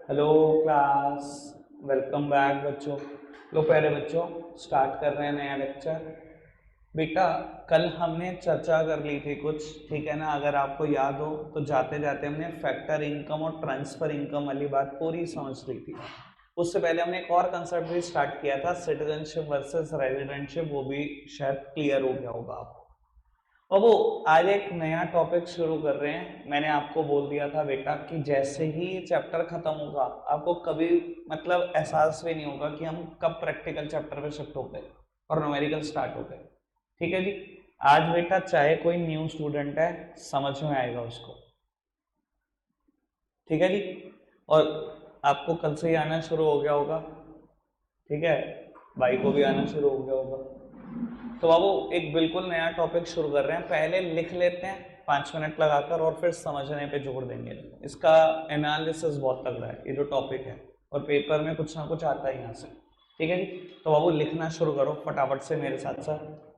Hello class. Welcome back बच्चों। लो पहले बच्चों स्टार्ट कर रहे हैं नया लेक्चर। बेटा कल हमने चर्चा कर ली थी कुछ, ठीक है ना? अगर आपको याद हो तो जाते जाते हमने फैक्टर इनकम और ट्रांसफर इनकम वाली बात पूरी समझ ली थी। उससे पहले हमने एक और कंसेप्ट भी स्टार्ट किया था, सिटीजनशिप वर्सेस रेजिडेंटशिप, वो भी शायद क्लियर हो गया होगा आपको। और वो आज एक नया टॉपिक शुरू कर रहे हैं। मैंने आपको बोल दिया था बेटा कि जैसे ही ये चैप्टर खत्म होगा आपको कभी मतलब एहसास भी नहीं होगा कि हम कब प्रैक्टिकल चैप्टर पे शिफ्ट हो गए और न्यूमेरिकल स्टार्ट हो गए। ठीक है जी। आज बेटा चाहे कोई न्यू स्टूडेंट है, समझ में आएगा उसको। ठीक है जी। और आपको कल से ही आना शुरू हो गया होगा, ठीक है? भाई को भी आना शुरू हो गया होगा। तो बाबू एक बिल्कुल नया टॉपिक शुरू कर रहे हैं, पहले लिख लेते हैं 5 मिनट लगाकर और फिर समझने पे जोड़ देंगे। इसका एनालिसिस बहुत तगड़ा है ये जो टॉपिक है, और पेपर में कुछ ना कुछ आता है यहाँ से। ठीक है जी। तो बाबू लिखना शुरू करो फटाफट से मेरे साथ साथ।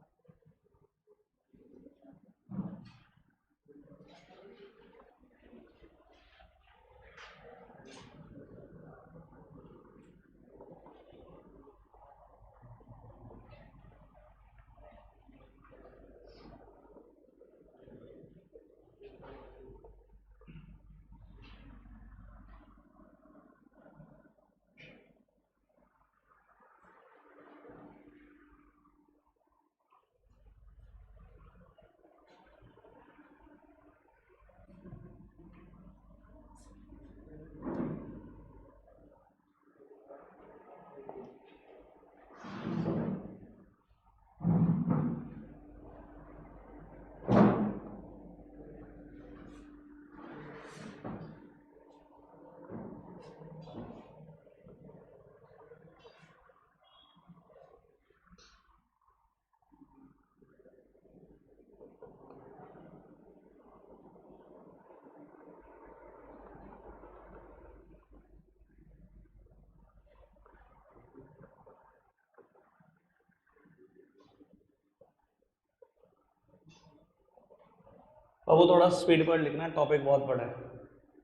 बाबू थोड़ा स्पीड पर लिखना, टॉपिक बहुत बड़ा है,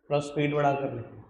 थोड़ा स्पीड बढ़ा कर लिखना।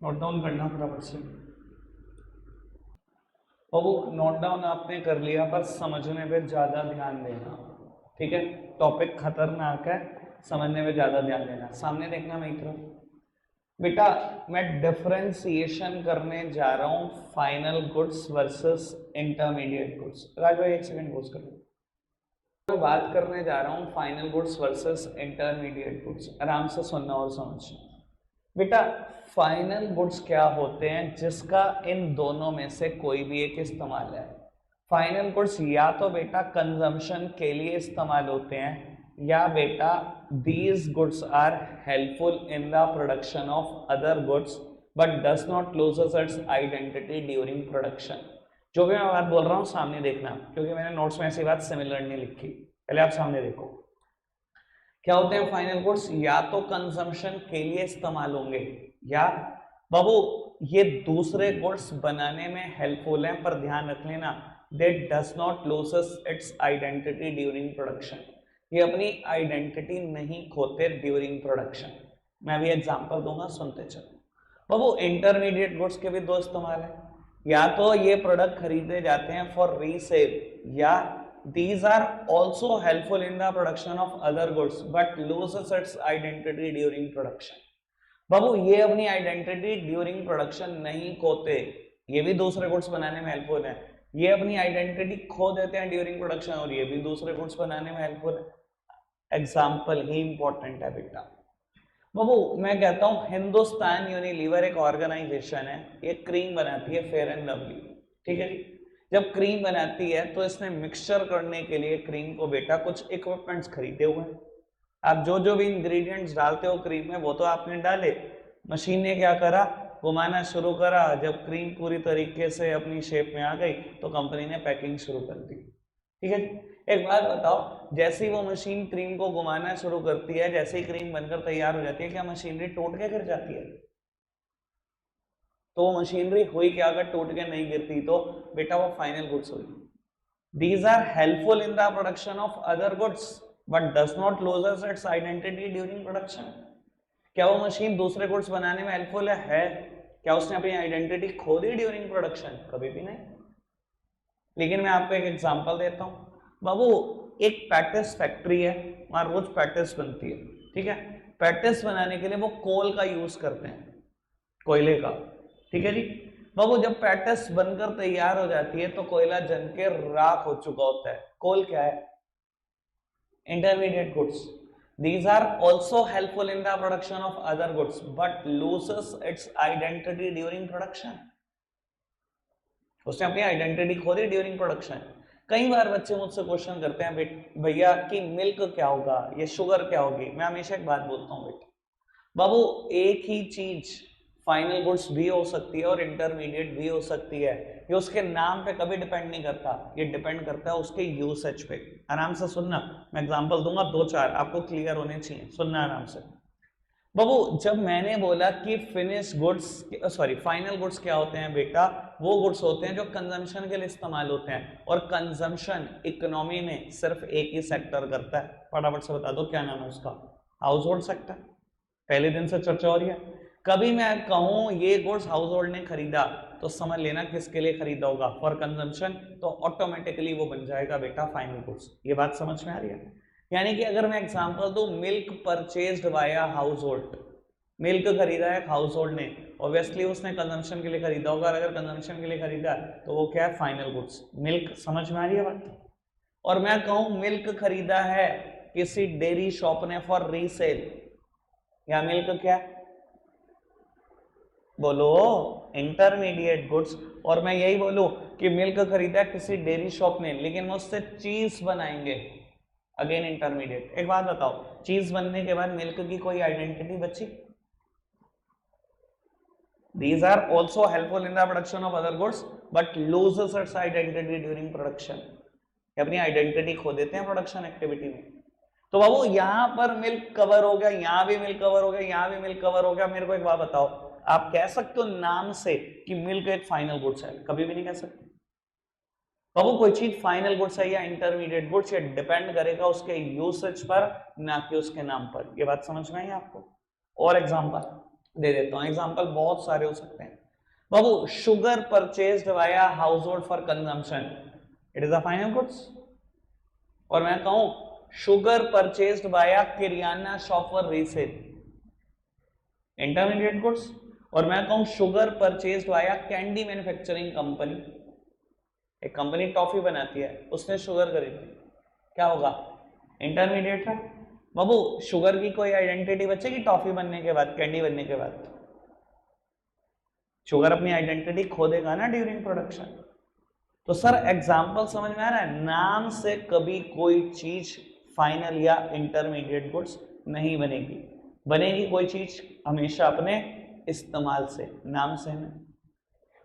नोट डाउन करना फटाफट से। और वो नोट डाउन आपने कर लिया, पर समझने पे ज्यादा ध्यान देना, ठीक है? टॉपिक खतरनाक है, समझने पे ज्यादा ध्यान देना। सामने देखना मेरी तरफ। बेटा मैं डिफरेंशिएशन करने जा रहा हूँ final goods versus intermediate goods. Raj भाई एक सेकंड पोज कर लो। मैं बात करने जा रहा हूँ final goods versus intermediate goods. आराम से सुनना और समझना। बेटा फाइनल गुड्स क्या होते हैं जिसका इन दोनों में से कोई भी एक इस्तेमाल है। फाइनल गुड्स या तो बेटा कंजम्पशन के लिए इस्तेमाल होते हैं, या बेटा these goods are helpful in the production of other goods but does not loses its identity during production। जो भी मैं बात बोल रहा हूँ सामने देखना, क्योंकि मैंने नोट्स में ऐसी बात सिमिलर नहीं लिखी। पहले आप सामने देखो क्या होते हैं फाइनल गुड्स। या तो कंजम्पशन के लिए इस्तेमाल होंगे, या बाबू ये दूसरे गुड्स बनाने में हेल्पफुल हैं, पर ध्यान रख लेना that does not loses its identity during production। ये अपनी आइडेंटिटी नहीं खोते ड्यूरिंग प्रोडक्शन। मैं भी एग्जांपल दूंगा, सुनते चलो। बाबू इंटरमीडिएट गुड्स के भी दो इस्तेमाल है, या तो ये प्रोडक्ट खरीदे जाते हैं फॉर रीसेल, या these are also helpful in the production of other goods but loses its identity during production। बाबू ये अपनी आइडेंटिटी ड्यूरिंग प्रोडक्शन नहीं खोते, ये भी दूसरे गुड्स बनाने में हेल्पफुल है। ये अपनी आइडेंटिटी खो देते हैं ड्यूरिंग प्रोडक्शन, और ये भी दूसरे गुड्स बनाने में हेल्पफुल है। एग्जाम्पल ही इंपॉर्टेंट है बेटा। बाबू मैं कहता हूं हिंदुस्तान यूनिलीवर एक ऑर्गेनाइजेशन है, ये क्रीम बनाती है फेयर एंड लवली, ठीक है जी। जब क्रीम बनाती है तो इसने मिक्सचर करने के लिए क्रीम को बेटा कुछ इक्विपमेंट्स खरीदे हुए हैं। आप जो जो भी इंग्रेडिएंट्स डालते हो क्रीम में वो तो आपने डाले, मशीन ने क्या करा, घुमाना शुरू करा। जब क्रीम पूरी तरीके से अपनी शेप में आ गई तो कंपनी ने पैकिंग शुरू कर दी, ठीक है। एक बात बताओ, जैसे ही वो मशीन क्रीम को घुमाना शुरू करती है, जैसे ही क्रीम बनकर तैयार हो जाती है, क्या मशीनरी टूट के गिर जाती है? तो वो मशीनरी हुई क्या अगर टूट के नहीं गिरती? तो बेटा वो फाइनल गुड्स हुई। These are helpful in the production of other goods but does not loses its identity during production। क्या वो मशीन दूसरे गुड्स बनाने में हेल्पफुल है? क्या उसने अपनी आइडेंटिटी खो दी ड्यूरिंग प्रोडक्शन? कभी भी नहीं। लेकिन मैं आपको एक एग्जांपल देता हूं। बाबू एक पैटिस फैक्ट्री है, वहां रोज पैटिस बनती है, ठीक है। पैटिस बनाने के लिए वो कोल का यूज करते हैं, कोयले का, ठीक है जी। बाबू जब पैटिस बनकर तैयार हो जाती है तो कोयला जल के राख हो चुका होता है। कोल क्या है? Intermediate goods. These are also helpful in the production of other goods but loses its identity during production। उसने अपनी आइडेंटिटी खो दी ड्यूरिंग प्रोडक्शन। कई बार बच्चे मुझसे क्वेश्चन करते हैं भैया कि मिल्क क्या होगा, ये शुगर क्या होगी। मैं हमेशा एक बात बोलता हूँ बेटा, बाबू एक ही चीज फाइनल गुड्स भी हो सकती है और इंटरमीडिएट भी हो सकती है। ये उसके नाम पे कभी डिपेंड नहीं करता, ये डिपेंड करता है उसके यूसेज पे। आराम से सुनना, मैं एग्जांपल दूंगा 2-4, आपको क्लियर होने चाहिए, सुनना आराम से। बाबू जब मैंने बोला कि finish goods sorry final goods क्या होते हैं बेटा, वो गुड्स होते हैं जो कंजम्पशन के लिए इस्तेमाल होते हैं, और कंजम्पशन इकोनॉमी में सिर्फ एक ही सेक्टर करता है। फटाफट से बता दो क्या नाम है उसका? House hold sector. पहले दिन से चर्चा हो रही है। कभी मैं कहूं ये गुड्स हाउस होल्ड ने खरीदा तो समझ लेना किसके लिए खरीदा होगा, फॉर कंजम्पशन, तो ऑटोमेटिकली वो बन जाएगा बेटा फाइनल गुड्स। ये बात समझ में आ रही है? यानी कि अगर मैं एग्जांपल दूं, milk purchased bye house hold, milk खरीदा है हाउस होल्ड ने, ऑब्वियसली उसने कंजम्पशन के लिए खरीदा होगा, और अगर कंजम्पशन के लिए खरीदा तो वो क्या है? Final goods. मिल्क समझ में आ रही है बात? और मैं कहूं मिल्क खरीदा है किसी डेयरी शॉप ने फॉर रीसेल, या मिल्क क्या है? बोलो, इंटरमीडिएट गुड्स। और मैं यही बोलूं कि मिल्क खरीदा है किसी डेयरी शॉप ने, लेकिन वो उससे चीज बनाएंगे, अगेन इंटरमीडिएट। एक बात बताओ, चीज बनने के बाद मिल्क की कोई आइडेंटिटी बची? These are also helpful in the production of other goods but loses its identity during production। अपनी आइडेंटिटी खो देते हैं प्रोडक्शन एक्टिविटी में। तो बाबू यहां पर मिल्क कवर हो गया, यहां भी मिल्क कवर हो गया, यहां भी मिल्क कवर हो गया। मेरे को एक बात बताओ, आप कह सकते हो नाम से कि मिल्क एक फाइनल गुड्स है? कभी भी नहीं कह सकते। बाबू कोई चीज फाइनल गुड्स है या इंटरमीडिएट गुड्स, ये डिपेंड करेगा उसके यूसेज पर, ना कि उसके नाम पर। ये बात समझ में आई आपको? और एग्जांपल दे देता हूं एग्जांपल, बहुत सारे हो सकते हैं बाबू। Sugar purchased via household for consumption, it is a final goods. और मैं कहूं sugar purchased via kirana shop for resale, intermediate goods. और मैं कहूं sugar purchased via candy manufacturing company, एक कंपनी टॉफी बनाती है, उसने शुगर खरीदी, क्या होगा? इंटरमीडिएट है बाबू। शुगर की कोई आइडेंटिटी बचेगी टॉफी बनने के बाद, कैंडी बनने के बाद? शुगर अपनी आइडेंटिटी खो देगा ना ड्यूरिंग प्रोडक्शन। तो सर एग्जांपल समझ में आ रहा है? नाम से कभी कोई चीज फाइनल या इंटरमीडिएट गुड्स नहीं बनेगी, बनेगी कोई चीज हमेशा अपने इस्तेमाल से, नाम से नहीं।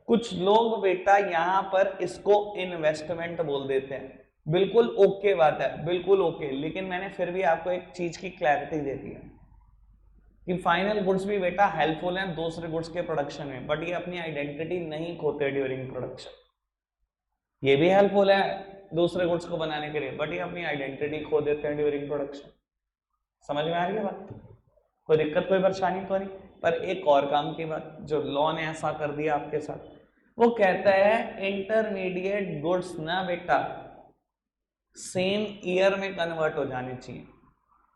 कुछ लोग बेटा यहां पर इसको इन्वेस्टमेंट बोल देते हैं, बिल्कुल ओके बात है, बिल्कुल ओके, लेकिन मैंने फिर भी आपको एक चीज की क्लैरिटी दे दी है कि फाइनल गुड्स भी बेटा हेल्पफुल हैं दूसरे गुड्स के प्रोडक्शन में, बट ये अपनी आइडेंटिटी नहीं खोते ड्यूरिंग प्रोडक्शन। ये भी हेल्पफुल है दूसरे गुड्स को बनाने के लिए, बट ये अपनी आइडेंटिटी खो देते हैं ड्यूरिंग प्रोडक्शन। समझ में आ रही है बात? कोई दिक्कत, कोई परेशानी तो नहीं? पर एक और काम की बात जो लॉ ने ऐसा कर दिया आपके साथ, वो कहता है इंटरमीडिएट गुड्स ना बेटा सेम ईयर में कन्वर्ट हो जानी चाहिए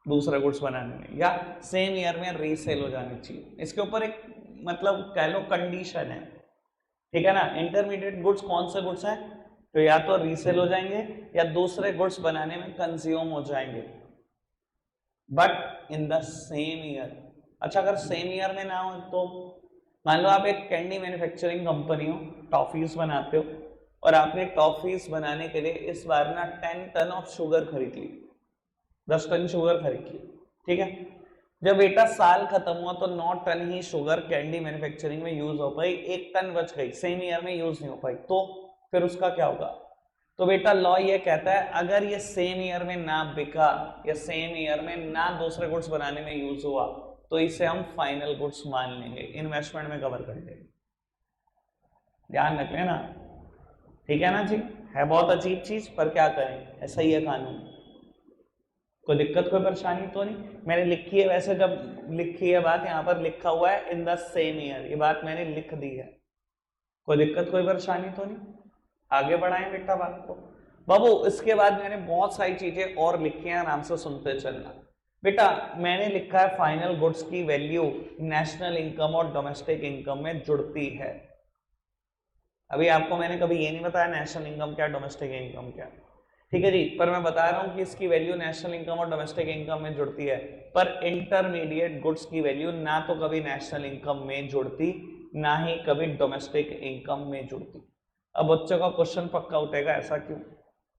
दूसरे गुड्स बनाने में, या सेम ईयर में रीसेल हो जानी चाहिए। इसके ऊपर एक मतलब कह लो कंडीशन है, ठीक है ना? इंटरमीडिएट गुड्स कौन से गुड्स हैं? तो या तो रीसेल हो जाएंगे या दूसरे गुड्स बनाने में कंज्यूम हो जाएंगे, but in the same year. अच्छा अगर सेम ईयर में ना हो तो मान लो आप एक कैंडी मैन्युफैक्चरिंग कंपनी हो, टॉफीज बनाते हो, और आपने टॉफीज बनाने के लिए इस बार ना 10 टन ऑफ शुगर खरीद ली, 10 टन शुगर खरीद ली, ठीक है? जब बेटा साल खत्म हुआ तो 9 टन ही शुगर कैंडी मैन्युफैक्चरिंग में यूज हो पाई, 1 टन बच गई, सेम ईयर में यूज नहीं हो पाई, तो फिर उसका क्या होगा? तो बेटा लॉ ये कहता है अगर ये सेम ईयर में ना बिका या सेम ईयर में ना दूसरे गुड्स बनाने में यूज हुआ तो इसे हम फाइनल गुड्स मान लेंगे, इन्वेस्टमेंट में कवर कर लेंगे। ध्यान रख लेना, ठीक है ना जी? है बहुत अजीब चीज, पर क्या करें, ऐसा ही है कानून। कोई दिक्कत, कोई परेशानी तो नहीं? मैंने लिखी है, वैसे जब लिखी है बात यहाँ पर लिखा हुआ है इन द सेम ईयर, ये बात मैंने लिख दी है। कोई दिक्कत, कोई परेशानी तो नहीं? आगे बढ़ाएं बेटा बात को बाबू। इसके बाद मैंने बहुत सारी चीजें और लिखी हैं, आराम से सुनते चलना बेटा। मैंने लिखा है फाइनल गुड्स की वैल्यू नेशनल इनकम और डोमेस्टिक इनकम में जुड़ती है। अभी आपको मैंने कभी ये नहीं बताया नेशनल इनकम क्या, डोमेस्टिक इनकम क्या, ठीक है जी? पर मैं बता रहा हूं कि इसकी वैल्यू नेशनल इनकम और डोमेस्टिक इनकम में जुड़ती है, पर इंटरमीडिएट गुड्स की वैल्यू ना तो कभी नेशनल इनकम में जुड़ती, ना ही कभी डोमेस्टिक इनकम में जुड़ती। अब बच्चों का क्वेश्चन पक्का उठेगा, ऐसा क्यों?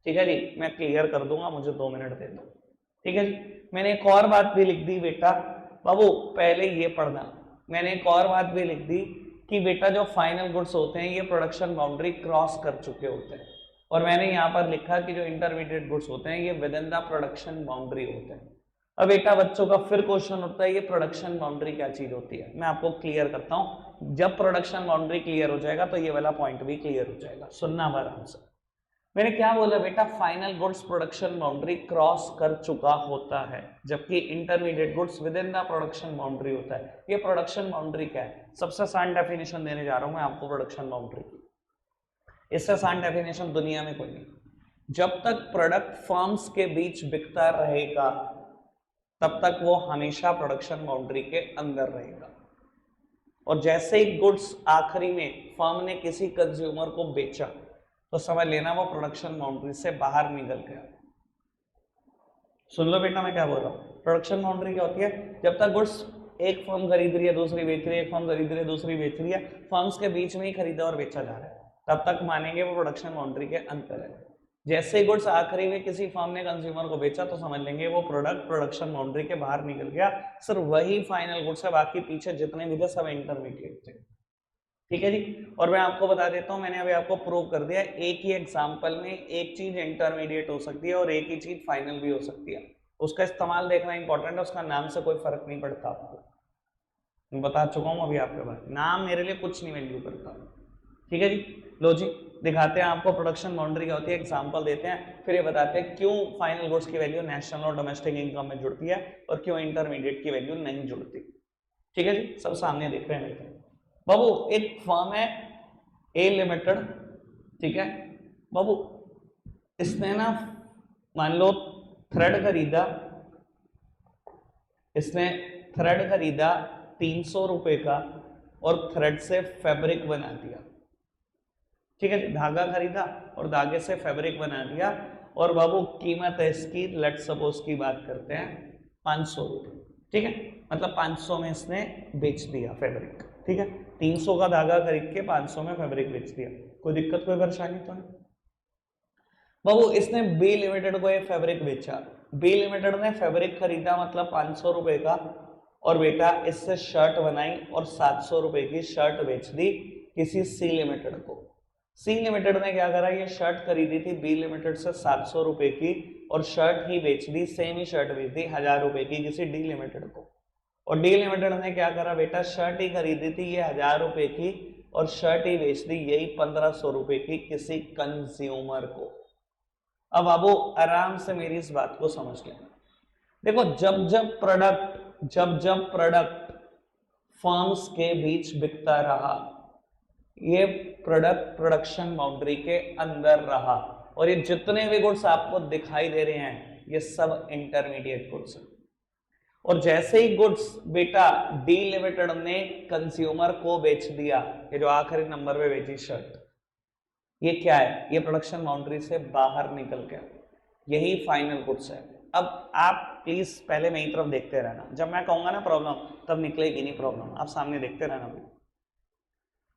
ठीक है जी, मैं क्लियर कर दूंगा, मुझे 2 मिनट दे दो, ठीक है जी? मैंने एक और बात भी लिख दी बेटा बाबू, पहले ये पढ़ना। मैंने एक और बात भी लिख दी कि बेटा जो फाइनल गुड्स होते हैं ये प्रोडक्शन बाउंड्री क्रॉस कर चुके होते हैं, और मैंने यहाँ पर लिखा कि जो इंटरमीडिएट गुड्स होते हैं ये with in the production boundary होते हैं। अब बेटा बच्चों का फिर क्वेश्चन उठता है ये प्रोडक्शन बाउंड्री क्या चीज होती है? मैं आपको क्लियर करता हूं। जब प्रोडक्शन बाउंड्री क्लियर हो जाएगा तो ये वाला पॉइंट भी क्लियर हो जाएगा, सुनना आराम से। मैंने क्या बोला बेटा? Final goods production boundary cross कर चुका होता है, जबकि intermediate goods with in the production boundary होता है। ये प्रोडक्शन बाउंड्री क्या है? सबसे आसान डेफिनेशन देने जा रहा हूं मैं आपको प्रोडक्शन बाउंड्री की, इससे आसान डेफिनेशन दुनिया में कोई नहीं। जब तक प्रोडक्ट फर्म्स के बीच बिकता रहेगा तब तक वो हमेशा प्रोडक्शन बाउंड्री के अंदर रहेगा, और जैसे ही गुड्स आखिरी में फर्म ने किसी कंज्यूमर को बेचा तो समझ लेना वो प्रोडक्शन बाउंड्री से बाहर निकल गया। सुन लो बेटा मैं क्या बोल रहा हूँ। प्रोडक्शन बाउंड्री क्या होती है? जब तक गुड्स एक फर्म खरीद रही है दूसरी बेच रही है, एक फर्म खरीद रही है दूसरी बेच रही है, फर्म्स के बीच में ही खरीदा और बेचा जा रहा है, तब तक मानेंगे वो प्रोडक्शन बाउंड्री के अंदर है। जैसे ही गुड्स आखिरी में किसी फर्म ने कंज्यूमर को बेचा तो समझ लेंगे वो प्रोडक्ट प्रोडक्शन बाउंड्री के बाहर निकल गया, सिर्फ वही फाइनल गुड्स है, बाकी पीछे जितने भी थे सब इंटरमीडिएट थे, ठीक है जी? और मैं आपको बता देता हूं, मैंने अभी आपको प्रूव कर दिया, एक ही एग्जांपल में एक चीज इंटरमीडिएट हो सकती है और एक ही चीज फाइनल भी हो सकती है। उसका इस्तेमाल देखना इंपॉर्टेंट है, उसका नाम से कोई फर्क नहीं पड़ता आपको, मैं बता चुका हूं अभी आपके पास। नाम मेरे लिए कुछ नहीं वैल्यू करता, ठीक है जी? लो जी दिखाते हैं आपको प्रोडक्शन बाउंड्री क्या होती है, एग्जांपल देते हैं, फिर ये बताते हैं क्यों फाइनल गुड्स की वैल्यू नेशनल और डोमेस्टिक इनकम में जुड़ती है और क्यों इंटरमीडिएट की वैल्यू नहीं जुड़ती। ठीक है जी, सब सामने देख रहे हैं बाबू। एक फर्म है ए लिमिटेड, ठीक है बाबू, इसने ना मान लो थ्रेड खरीदा, इसने थ्रेड खरीदा 300 रुपए का और थ्रेड से फैब्रिक बना दिया, ठीक है, धागा खरीदा और धागे से फैब्रिक बना दिया, और बाबू कीमत है इसकी, लेट सपोज की बात करते हैं 500 रुपये, ठीक है, मतलब 500 में इसने बेच दिया फैब्रिक, ठीक है, 300 का धागा खरीद के 500 में फैब्रिक बेच दिया, कोई दिक्कत कोई परेशानी तो नहीं बाबू। इसने बी लिमिटेड को ये फैब्रिक बेचा, बी लिमिटेड ने फैब्रिक खरीदा मतलब 500 रुपए का, और बेटा इससे शर्ट बनाई और 700 रुपए की शर्ट बेच दी किसी सी लिमिटेड को। सी लिमिटेड ने क्या करा, ये शर्ट खरीदी थी बी लिमिटेड से 700 रुपए की और शर्ट ही बेच दी, सेम ही शर्ट बेच दी 1000 रुपए की किसी डी लिमिटेड को। और डी लिमिटेड ने क्या करा बेटा, शर्ट ही खरीदी थी ये 1000 रुपए की और शर्ट ही बेच दी यही 1500 रुपए की किसी कंज्यूमर को। अब बाबू आराम से मेरी इस बात को समझ लें, देखो जब जब प्रोडक्ट फर्म्स के बीच बिकता रहा, ये प्रोडक्ट प्रोडक्शन बाउंड्री के अंदर रहा, और ये जितने भी गुड्स आपको दिखाई दे रहे हैं ये सब इंटरमीडिएट गुड्स हैं। और जैसे ही गुड्स बेटा डी लिमिटेड ने कंज्यूमर को बेच दिया, ये जो आखिरी नंबर पे बेची शर्ट, ये क्या है, ये प्रोडक्शन बाउंड्री से बाहर निकल गया, यही फाइनल गुड्स है। अब आप प्लीज पहले मेरी तरफ देखते रहना, जब मैं कहूंगा ना प्रॉब्लम तब निकलेगी नहीं प्रॉब्लम, आप सामने देखते रहना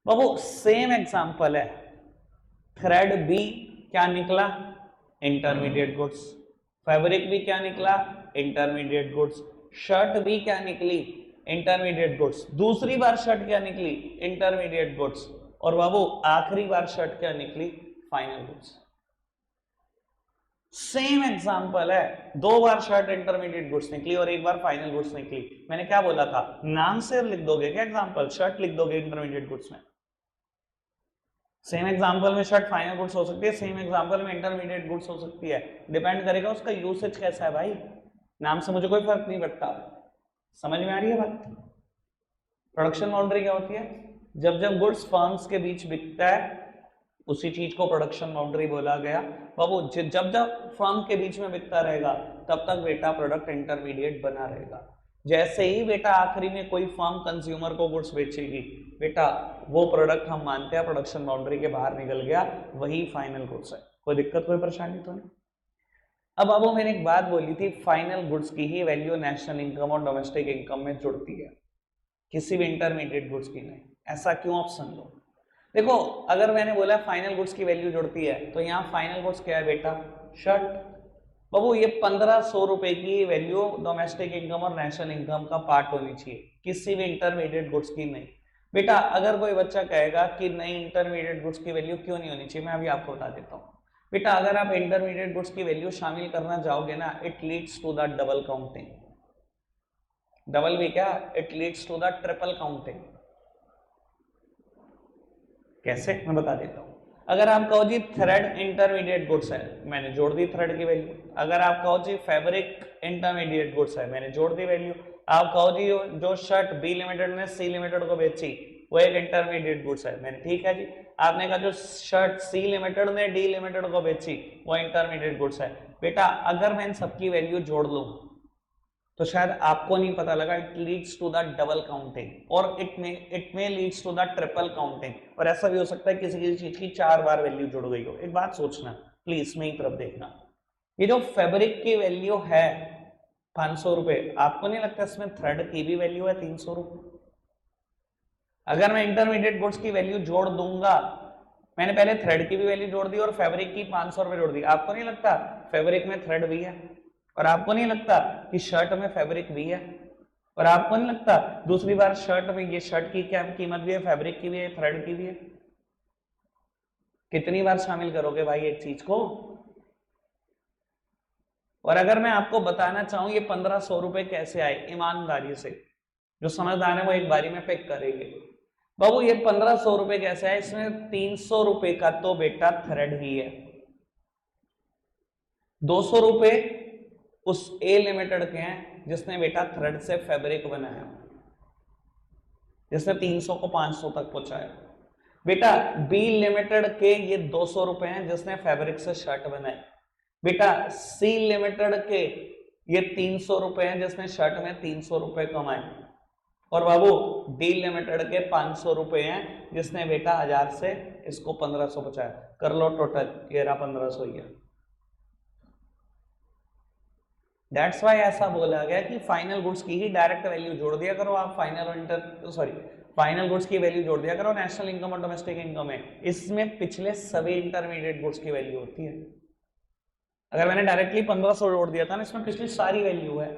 बाबू। सेम एग्जांपल है, थ्रेड बी क्या निकला, इंटरमीडिएट गुड्स, फैब्रिक भी क्या निकला, इंटरमीडिएट गुड्स, शर्ट भी क्या निकली, इंटरमीडिएट गुड्स, दूसरी बार शर्ट क्या निकली, इंटरमीडिएट गुड्स, और बाबू आखिरी बार शर्ट क्या निकली, फाइनल गुड्स। सेम एग्जांपल है, 2 बार शर्ट इंटरमीडिएट गुड्स निकली और 1 बार फाइनल गुड्स निकली। मैंने क्या बोला था, नाम से लिख दोगे क्या एग्जांपल, शर्ट लिख दोगे इंटरमीडिएट गुड्स में। सेम एग्जांपल में शर्ट फाइनल गुड्स हो सकती है, सेम एग्जांपल में इंटरमीडिएट गुड्स हो सकती है, डिपेंड करेगा उसका यूसेज कैसा है भाई, नाम से मुझे कोई फर्क नहीं पड़ता। समझ में आ रही है बात। प्रोडक्शन बाउंड्री क्या होती है, जब जब गुड्स फर्म्स के बीच बिकता है उसी चीज को प्रोडक्शन बाउंड्री बोला गया बाबू। जब जब फर्म के बीच में बिकता रहेगा तब तक बेटा प्रोडक्ट इंटरमीडिएट बना रहेगा। जैसे ही बेटा आखिरी में कोई फर्म कंज्यूमर को गुड्स बेचेगी बेटा वो प्रोडक्ट हम मानते हैं प्रोडक्शन बाउंड्री के बाहर निकल गया, वही फाइनल गुड्स है। कोई दिक्कत कोई परेशानी तो नहीं। अब मैंने एक बात बोली थी, फाइनल गुड्स की ही वैल्यू नेशनल इनकम और डोमेस्टिक इनकम में जुड़ती है, किसी भी इंटरमीडिएट गुड्स की नहीं। ऐसा क्यों, आप समझो। देखो अगर मैंने बोला फाइनल गुड्स की वैल्यू जुड़ती है तो यहाँ फाइनल गुड्स क्या है बेटा, शर्ट। बाबू ये 1500 रुपए की वैल्यू डोमेस्टिक इनकम और नेशनल इनकम का पार्ट होनी चाहिए, किसी भी इंटरमीडिएट गुड्स की नहीं। बेटा अगर कोई बच्चा कहेगा कि नहीं इंटरमीडिएट गुड्स की वैल्यू क्यों नहीं होनी चाहिए, मैं अभी आपको बता देता हूँ। बेटा अगर आप इंटरमीडिएट गुड्स की वैल्यू शामिल करना चाहोगे ना, it leads to the double counting. Double भी क्या, it leads to the triple counting. कैसे, मैं बता देता हूं। अगर आप कहो जी थ्रेड इंटरमीडिएट गुड्स है, मैंने जोड़ दी थ्रेड की वैल्यू। अगर आप कहो जी फैब्रिक इंटरमीडिएट गुड्स है, मैंने जोड़ दी वैल्यू। आप कहो जी जो शर्ट बी लिमिटेड ने सी लिमिटेड को बेची वो एक इंटरमीडिएट गुड्स है, मैंने ठीक है जी। आपने कहा जो शर्ट सी लिमिटेड ने डी लिमिटेड को बेची वो इंटरमीडिएट गुड्स है। बेटा अगर मैं इन सबकी वैल्यू जोड़ लूं तो शायद आपको नहीं पता लगा, it leads to the double counting और इट में leads to the triple counting. और ऐसा भी हो सकता है किसी किसी चीज की 4 बार वैल्यू जुड़ गई हो। एक बात सोचना प्लीज, मेरी तरफ देखना, ये जो फैब्रिक की वैल्यू है 500 रुपए, आपको नहीं लगता इसमें थ्रेड की भी वैल्यू है 300 रुपए? अगर मैं इंटरमीडिएट गुड्स की वैल्यू जोड़ दूंगा, मैंने पहले थ्रेड की भी वैल्यू जोड़ दी और फैब्रिक की 500 रुपए जोड़ दी, आपको नहीं लगता फैब्रिक में थ्रेड भी है? और आपको नहीं लगता कि शर्ट में फैब्रिक भी है? और आपको नहीं लगता दूसरी बार शर्ट में, ये शर्ट की क्या कीमत भी है, फैब्रिक की भी है, थ्रेड की भी है? कितनी बार शामिल करोगे भाई एक चीज को? और अगर मैं आपको बताना चाहूं ये 1500 रुपए कैसे आए, ईमानदारी से जो समझदार है वो एक बारी में पिक करेंगे। बाबू ये 1500 रुपए कैसे आए, इसमें 300 रुपए का तो बेटा थ्रेड ही है, 200 रुपए उस ए लिमिटेड के हैं जिसने बेटा थ्रेड से फैब्रिक बनाया, जिसने 300 को 500 तक पहुंचाया। बेटा बी लिमिटेड के ये 200 रुपए हैं जिसने फैब्रिक से शर्ट बनाई। बेटा सी लिमिटेड के ये 300 रुपए हैं जिसने शर्ट में 300 रुपए कमाए। और बाबू डी लिमिटेड के 500 रुपए हैं जिसने बेटा 1000 से इसको 1500 पहुंचाया। कर लो टोटल, ये रहा 1500 ही है। दैट्स वाई ऐसा बोला गया कि फाइनल गुड्स की ही डायरेक्ट वैल्यू जोड़ दिया करो आप, फाइनल गुड्स की वैल्यू जोड़ दिया करो नेशनल इनकम और डोमेस्टिक इनकम में। इसमें पिछले सभी इंटरमीडिएट गुड्स की वैल्यू होती है। अगर मैंने डायरेक्टली 1500 जोड़ दिया था ना, इसमें पिछली सारी वैल्यू है,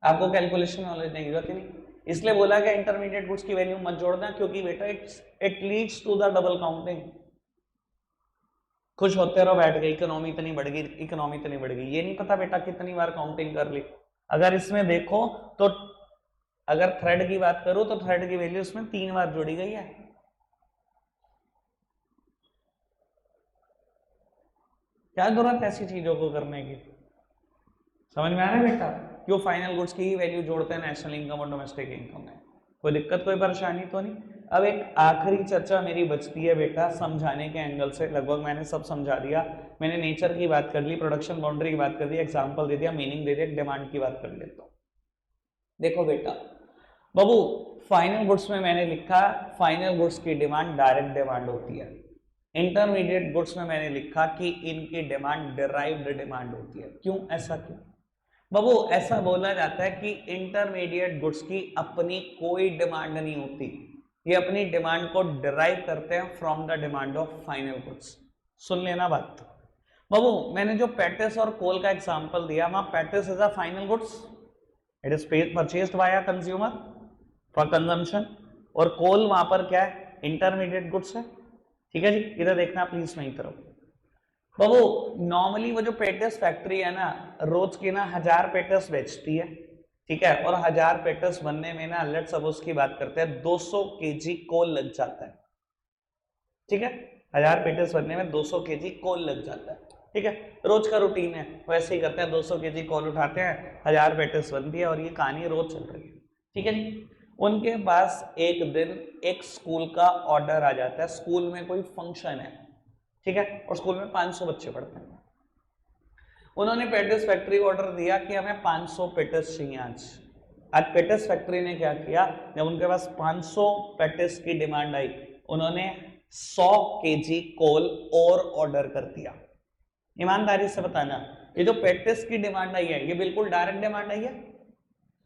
आपको कैलकुलेशन नॉलेज नहीं जरूरत ही नहीं। इसलिए बोला गया इंटरमीडिएट गुड्स की वैल्यू मत जोड़ना, क्योंकि बेटा it leads to the double counting. खुश होते रहो बैठ गए, इकोनॉमी इतनी बढ़ गई, इकोनॉमी इतनी बढ़ गई, ये नहीं पता बेटा कितनी बार काउंटिंग कर ली। अगर इसमें देखो तो अगर थ्रेड की बात करूं तो थ्रेड की वैल्यू इसमें 3 बार जोड़ी गई है। क्या जरूरत है ऐसी चीजों को करने की? समझ में आ रहा है बेटा? क्यों फाइनल गुड्स की ही वैल्यू जोड़ते हैं नेशनल इनकम और डोमेस्टिक इनकम में? कोई दिक्कत कोई परेशानी तो नहीं? अब एक आखिरी चर्चा मेरी बचती है बेटा समझाने के एंगल से। लगभग मैंने सब समझा दिया। मैंने नेचर की बात कर ली, प्रोडक्शन बाउंड्री की बात कर दी, एग्जांपल दे दिया, मीनिंग दे दिया, डिमांड की बात कर लेता हूं। देखो बेटा बाबू, फाइनल गुड्स में मैंने लिखा फाइनल गुड्स की डिमांड डायरेक्ट डिमांड होती है। इंटरमीडिएट गुड्स में मैंने लिखा कि इनकी डिमांड डिराइव्ड डिमांड होती है। क्यों, ऐसा क्यों बाबू? ऐसा बोला जाता है कि इंटरमीडिएट गुड्स की अपनी कोई डिमांड नहीं होती, ये अपनी डिमांड को डिराइव करते हैं from the demand of final goods. सुन लेना बात बाबू, मैंने जो पेटिस और कोल का एग्जांपल दिया, वहां patties is a final goods, it is purchased by a consumer for consumption, और कोल वहां पर क्या है, इंटरमीडिएट गुड्स है। ठीक है जी, इधर देखना प्लीज मेरी तरफ। बाबू नॉर्मली वो जो पेटिस फैक्ट्री है ना, रोज की ना 1000 पेटिस बेचती है, ठीक है, और 1000 पेटिस बनने में ना लेट्स सपोज की बात करते हैं 200 केजी कोल लग जाता है। ठीक है, 1000 पेटिस बनने में 200 केजी कोल लग जाता है। ठीक है, रोज का रूटीन है, वैसे ही करते हैं, 200 केजी कोल उठाते हैं, 1000 पेटिस बनती है, और ये कहानी रोज चल रही है। ठीक है जी, उनके पास एक दिन एक स्कूल का ऑर्डर आ जाता है, स्कूल में कोई फंक्शन है, ठीक है, और स्कूल में 500 बच्चे पढ़ते हैं। उन्होंने पेटिस फैक्ट्री को ऑर्डर दिया कि हमें 500 पेटिस चाहिए आज पेटिस फैक्ट्री ने क्या किया, जब उनके पास 500 पेटिस की डिमांड आई, उन्होंने 100 केजी कोल और ऑर्डर कर दिया। ईमानदारी से बताना, ये जो पेटिस की डिमांड आई है ये बिल्कुल डायरेक्ट डिमांड आई है,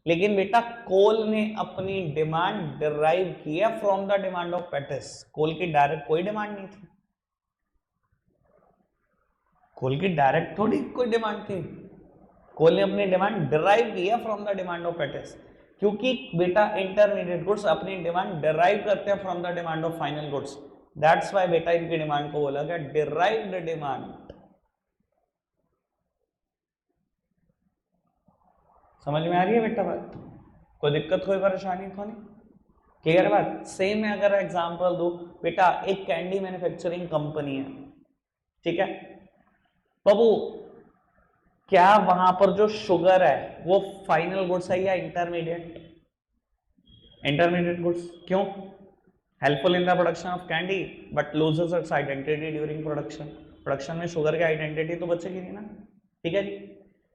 लेकिन बेटा कोल ने अपनी डिमांड डिराइव की है from the demand of patties. Coal की डायरेक्ट कोई डिमांड नहीं थी, कोल की डायरेक्ट थोड़ी कोई डिमांड थी, कोल ने अपनी डिमांड डिराइव की है from the demand of patties, क्योंकि बेटा इंटरमीडिएट गुड्स अपनी डिमांड डिराइव करते हैं from the demand of final goods. That's why बेटा इनकी डिमांड को बोला गया डिराइव्ड डिमांड। समझ में आ रही है बेटा बात? कोई दिक्कत कोई परेशानी तो नहीं? क्लियर बात? सेम है, अगर एग्जांपल दूं बेटा, एक कैंडी मैन्युफैक्चरिंग कंपनी है, ठीक है बाबू, क्या वहां पर जो शुगर है वो फाइनल गुड्स है या इंटरमीडिएट? Intermediate goods. क्यों? Helpful in the production of candy but loses its identity during production. Production में शुगर की आइडेंटिटी तो बचेगी नहीं ना। ठीक है जी,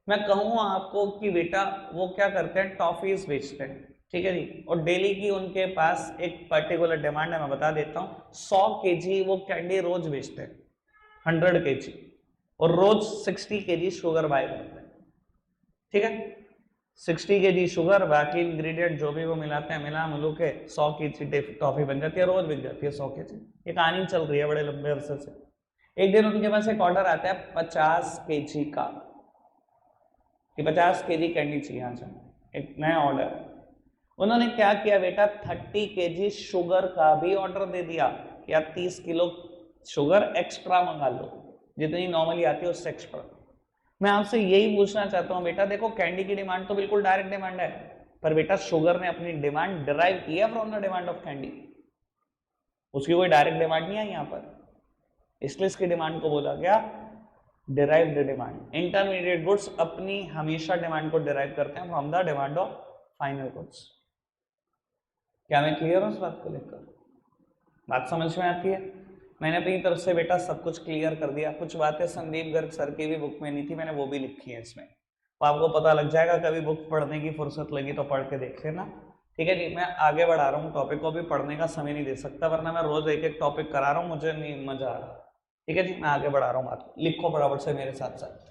मैं कहूँ आपको कि बेटा वो क्या करते हैं, टॉफीज बेचते हैं, ठीक है जी, और डेली की उनके पास एक पर्टिकुलर डिमांड है, मैं बता देता हूँ, 100 केजी वो कैंडी रोज बेचते हैं, 100 केजी, और रोज 60 केजी शुगर बाय करते हैं। ठीक है, 60 केजी शुगर, बाकी इंग्रेडिएंट जो भी वो मिलाते हैं, मिला मिलू के 100 केजी टॉफी बन जाती है, रोज बिक जाती है 100 केजी। ये कहानी चल रही है बड़े लंबे अरसे से। एक दिन उनके पास एक ऑर्डर आता है 50 केजी का, कि 50 केजी कैंडी चाहिए आज, एक नया ऑर्डर। उन्होंने क्या किया बेटा, 30 केजी शुगर का भी ऑर्डर दे दिया कि आप 30 किलो शुगर एक्स्ट्रा मंगा लो, जितनी नॉर्मली आती है उससे एक्स्ट्रा। मैं आपसे यही पूछना चाहता हूं बेटा, देखो कैंडी की डिमांड तो बिल्कुल डायरेक्ट डिमांड है, पर बेटा शुगर ने अपनी डिमांड डिराइव की है from the demand of candy, उसकी कोई डायरेक्ट डिमांड नहीं है यहाँ पर, इसलिए इसकी डिमांड को बोला गया डिराइव्ड डिमांड। इंटरमीडिएट गुड्स अपनी हमेशा डिमांड को डिराइव करते हैं from the demand of final goods. क्या मैं क्लियर हूँ इस बात को लेकर? बात समझ में आती है? मैंने अपनी तरफ से बेटा सब कुछ क्लियर कर दिया। कुछ बातें संदीप गर्ग सर की भी बुक में नहीं थी, मैंने वो भी लिखी है इसमें, तो आपको पता लग जाएगा। कभी बुक पढ़ने की फुर्सत लगी तो पढ़ के देख लेना। ठीक है जी, मैं आगे बढ़ा रहा हूँ टॉपिक को, भी पढ़ने का समय नहीं दे सकता, वरना मैं रोज एक एक टॉपिक करा रहा हूँ, मुझे नहीं मजा आ रहा। ठीक है जी, मैं आगे बढ़ा रहा हूँ बात, लिखो बराबर से मेरे साथ साथ।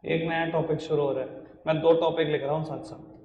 एक नया टॉपिक शुरू हो रहा है, मैं 2 टॉपिक लिख रहा हूँ साथ साथ।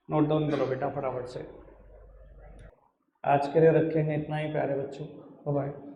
नोट डाउन करो बेटा फटाफट से। आज के लिए रखेंगे इतना ही प्यारे बच्चों, बाय बाय।